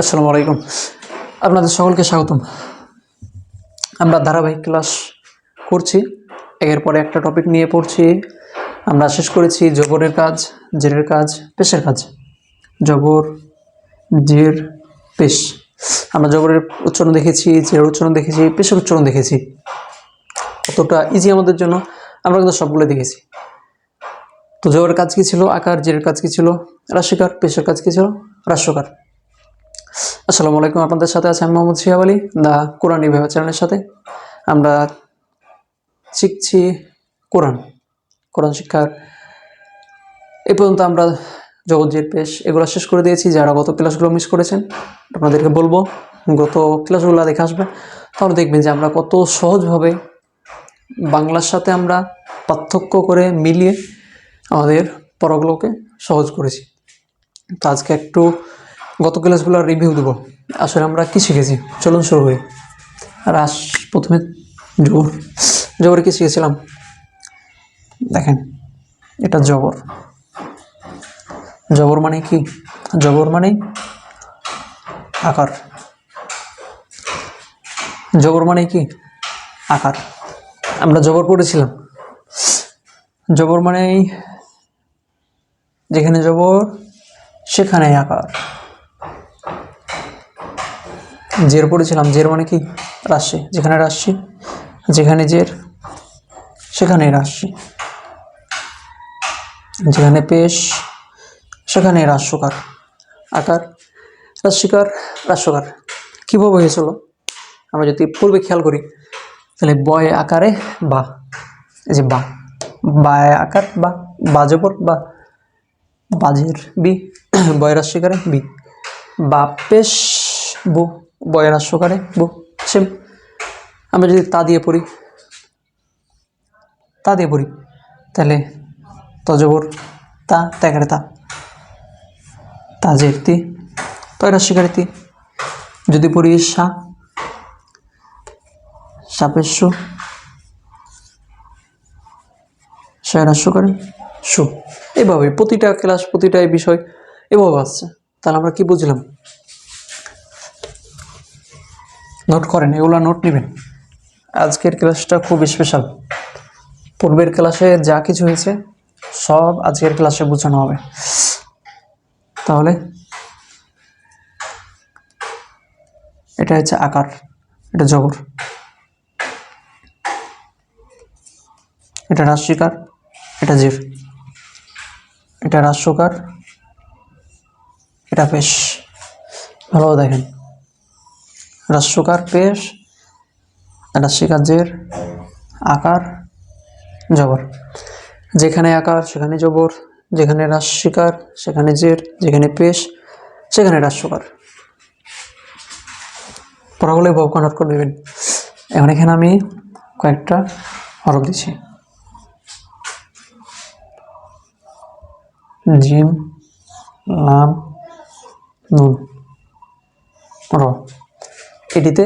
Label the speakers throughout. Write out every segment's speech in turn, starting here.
Speaker 1: আসসালামু আলাইকুম। আপনাদের সকলকে স্বাগতম। আমরা ধারাবাহিক ক্লাস করছি, একের পরে একটা টপিক নিয়ে পড়ছি। আমরা শেষ করেছি জবরের কাজ, জেরের কাজ, পেশের কাজ। জবর, জের, পেশ। আমরা জবরের উচ্চারণ দেখেছি, জেরের উচ্চারণ দেখেছি, পেশের উচ্চারণ দেখেছি। কতটা ইজি আমাদের জন্য, আমরা কিন্তু সবগুলো দেখেছি। তো জবরের কাজ কি ছিল? আকার। জেরের কাজ কি ছিল? রাশিকার। পেশের কাজ কি ছিল? রাস্যকার। আসসালামু আলাইকুম। আপনাদের সাথে আছে আমি মোহাম্মদ শিহাব আলী, দা কোরআন রিভাইভার চ্যানেলের সাথে। আমরা শিখছি কোরআন শিক্ষার। এই পর্যন্ত আমরা জগৎ, জের, পেশ এগুলো শেষ করে দিয়েছি। যারা গত ক্লাসগুলো মিস করেছেন, আপনাদেরকে বলবো গত ক্লাসগুলো দেখে আসবে, তাহলে দেখবেন যে আমরা কত সহজভাবে বাংলার সাথে আমরা পার্থক্য করে মিলিয়ে আমাদের পড়াগুলোকে সহজ করেছি। তো আজকে একটু গত ক্লাসগুলোর রিভিউ দেবো। আসলে আমরা কি শিখেছি, চলুন শুরু হই। আর প্রথমে জবরে কি শিখেছিলাম দেখেন। এটা জবর মানে কি? জবর মানে আকার। জবর মানে কি? আকার। আমরা জবর পড়েছিলাম। জবর মানে যেখানে জবর সেখানে আকার। জের পড়েছিলাম। জের মানে কি? রাশি। যেখানে রাশি, যেখানে জের সেখানে রাশি। যেখানে পেশ সেখানে রাস্যকার। আকার, রাশিকার, রাস্যকার। কীভাবে হয়েছিল আমরা যদি পূর্বে খেয়াল করি, তাহলে বয় আকারে বা, এই যে বা আকার বা জবর বা, বাজের বি, বয় রাশিকারে বি, বা পেশ বু, বয় রাস্যকারে বু। সেম আমরা যদি তা দিয়ে পড়ি তাহলে তজবর তা, ত্যাগারে তা, তাজের তি, তয় রাশিকারে তি। যদি পড়ি সাপেশ্য, রাস্যকারে সু। এভাবে প্রতিটা ক্লাস, প্রতিটা বিষয় এভাবে আসছে। তাহলে আমরা কি বুঝলাম? নোট করেন, এগুলো নোট নেবেন। আজকের ক্লাসটা খুব স্পেশাল। পূর্বের ক্লাসে যা কিছু হয়েছে সব আজকের ক্লাসে বোঝানো হবে। তাহলে এটা হচ্ছে আকার, এটা জবর, এটা রাশিকার, এটা জের, এটা রাস্যকার, এটা পেশ। ভালো দেখেন, রাস্যকার, পেশ, রাশিকার, জের, আকার, জবর। যেখানে আকার সেখানে জবর, যেখানে রাশিকার সেখানে জের, যেখানে পেশ সেখানে রাস্যকার। পড়াগুলো ভাব কনভার্ট করে নেবেন। এখন এখানে আমি কয়েকটা হরফ দিচ্ছি। জিম, লাম, নুন, র। এটিতে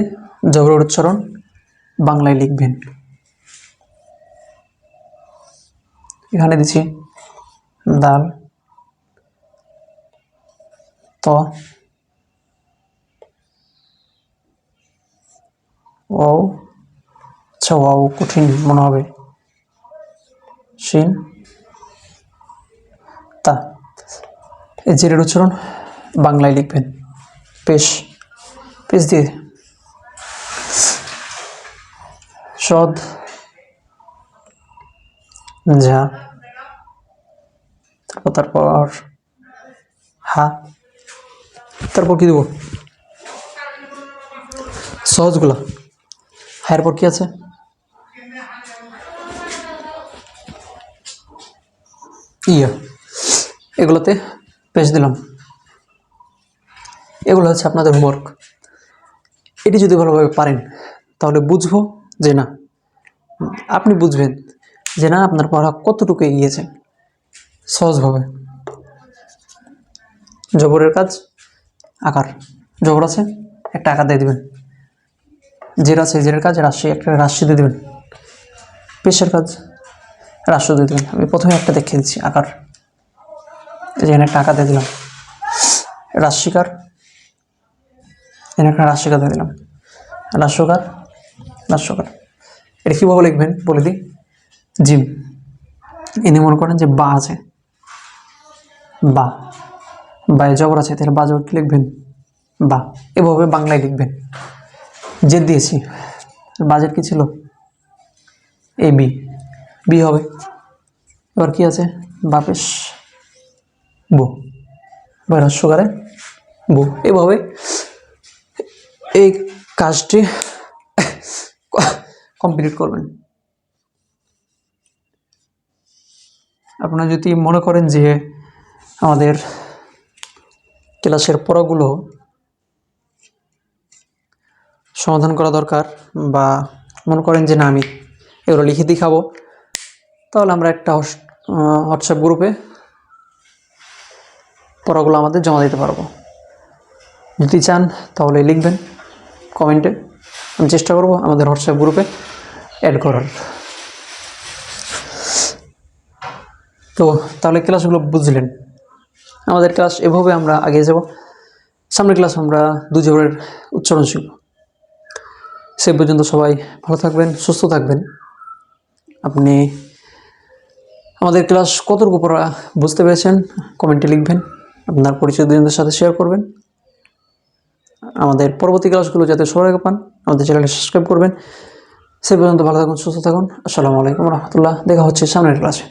Speaker 1: জবরের উচ্চারণ বাংলায় লিখবেন। এখানে দিচ্ছি দাল, ত, ও, আচ্ছা ওয়াও কঠিন মনে হবে, শিন, তা। এই জেরের উচ্চারণ বাংলায় লিখবেন। পেশ দিয়ে সদ, ঝা, তারপর হা, তারপর কি দেবো? সহজগুলা। হায়ের পর কি আছে? ইয়া। এগুলোতে পেশ দিলাম। এগুলো হচ্ছে আপনাদের হোমওয়ার্ক। এটি যদি ভালোভাবে পারেন তাহলে বুঝবো যে না, আপনি বুঝবেন যে না আপনার পড়া কতটুকু এগিয়েছে সহজভাবে। জবরের কাজ আকার, জবর আছে একটা আকার দিয়ে দেবেন। জের আছে, জেরের কাজ রাশি, একটা রাশি দিয়ে দেবেন। পেশের কাজ রাশি দিয়ে দেবেন। আমি প্রথমে একটা দেখে দিচ্ছি আকার, যেখানে একটা আকার দিয়ে দিলাম। রাশিকার এখানে একটা রাষ্ট্রকার দিয়ে দিলাম, রাষ্ট্রকার রাষ্ট্রকার। এটা কীভাবে লিখবেন বলে দিই। জিম, এনে মনে করেন যে বা আছে, বা বায়ে জবর আছে, তাহলে বা জবর কি লিখবেন? বা। এভাবে বাংলায় লিখবেন। জেদ দিয়েছি, বাজেট কি ছিল? এ বি, বি হবে। এবার কি আছে? বাপেশ বু, এবার রাষ্ট্রকারে বু। এভাবে এই কাজটি কমপ্লিট করবেন। আপনারা যদি মনে করেন যে আমাদের ক্লাসের পড়াগুলো সমাধান করা দরকার, বা মনে করেন যে না আমি এগুলো লিখে দেখাবো, তাহলে আমরা একটা হোয়াটসঅ্যাপ গ্রুপে পড়াগুলো আমাদের জমা দিতে পারবো। যদি চান তাহলে লিখবেন কমেন্টে, আমি চেষ্টা করব আমাদের হোয়াটসঅ্যাপ গ্রুপে অ্যাড করার। তো তাহলে ক্লাসগুলো বুঝলেন। আমাদের ক্লাস এভাবে আমরা আগে যাব। সামনের ক্লাস আমরা 2 জবরের উচ্চারণ শিখব। সে পর্যন্ত সবাই ভালো থাকবেন, সুস্থ থাকবেন। আপনি আমাদের ক্লাস কতটুকু পড়া বুঝতে পেরেছেন কমেন্টে লিখবেন, আপনার পরিচিতদের সাথে শেয়ার করবেন। আমাদের পরবর্তী ক্লাসগুলো যাতে সবার আগে পান, আমাদের চ্যানেলটি সাবস্ক্রাইব করবেন। সে পর্যন্ত ভালো থাকুন, সুস্থ থাকুন। আসসালামু আলাইকুম রহমতুল্লাহ। দেখা হচ্ছে সামনের ক্লাসে।